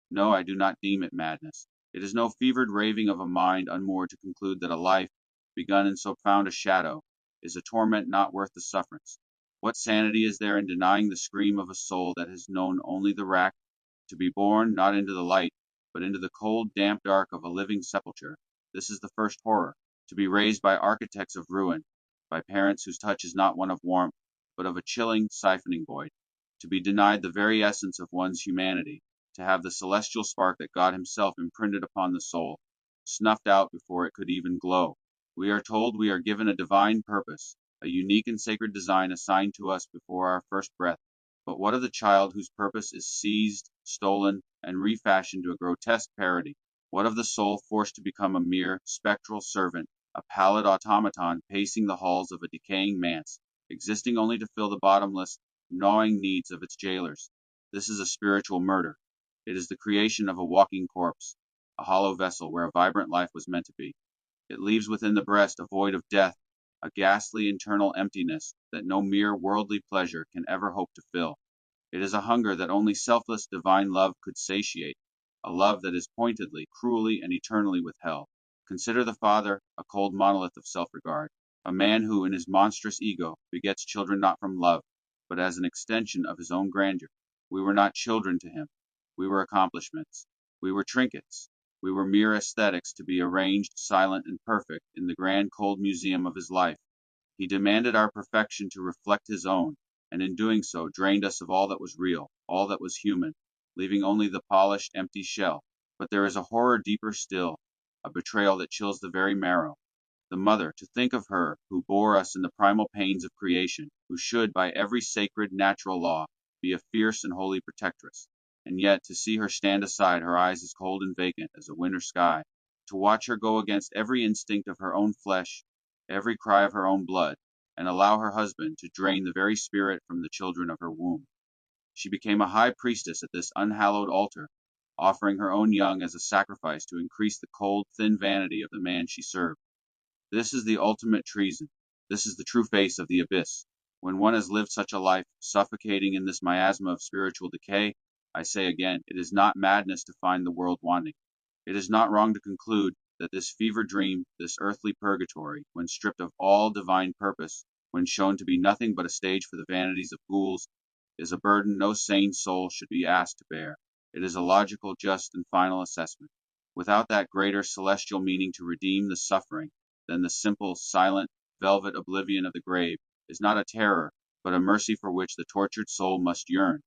No, I do not deem it madness. It is no fevered raving of a mind unmoored to conclude that a life, begun in so profound a shadow, is a torment not worth the sufferance. What sanity is there in denying the scream of a soul that has known only the rack, to be born, not into the light, but into the cold, damp dark of a living sepulchre? This is the first horror. To be raised by architects of ruin, by parents whose touch is not one of warmth, but of a chilling, siphoning void. To be denied the very essence of one's humanity, to have the celestial spark that God Himself imprinted upon the soul, snuffed out before it could even glow. We are told we are given a divine purpose, a unique and sacred design assigned to us before our first breath. But what of the child whose purpose is seized, stolen, and refashioned to a grotesque parody? What of the soul forced to become a mere spectral servant, a pallid automaton pacing the halls of a decaying manse, existing only to fill the bottomless, gnawing needs of its jailers? This is a spiritual murder. It is the creation of a walking corpse, a hollow vessel where a vibrant life was meant to be. It leaves within the breast a void of death, a ghastly internal emptiness that no mere worldly pleasure can ever hope to fill. It is a hunger that only selfless divine love could satiate, a love that is pointedly, cruelly, and eternally withheld. Consider the Father, a cold monolith of self regard, a man who, in his monstrous ego, begets children not from love, but as an extension of his own grandeur. We were not children to him. We were accomplishments. We were trinkets. We were mere aesthetics to be arranged, silent and perfect, in the grand cold museum of his life. He demanded our perfection to reflect his own, and in doing so drained us of all that was real, all that was human, leaving only the polished, empty shell. But there is a horror deeper still, a betrayal that chills the very marrow. The mother, to think of her, who bore us in the primal pains of creation, who should, by every sacred, natural law, be a fierce and holy protectress, and yet to see her stand aside, her eyes as cold and vacant as a winter sky, to watch her go against every instinct of her own flesh, every cry of her own blood, and allow her husband to drain the very spirit from the children of her womb. She became a high priestess at this unhallowed altar, offering her own young as a sacrifice to increase the cold, thin vanity of the man she served. This is the ultimate treason. This is the true face of the abyss. When one has lived such a life, suffocating in this miasma of spiritual decay, I say again, it is not madness to find the world wanting. It is not wrong to conclude that this fever dream, this earthly purgatory, when stripped of all divine purpose, when shown to be nothing but a stage for the vanities of ghouls, is a burden no sane soul should be asked to bear. It is a logical, just, and final assessment, without that greater celestial meaning to redeem the suffering than the simple, silent, velvet oblivion of the grave, is not a terror, but a mercy for which the tortured soul must yearn.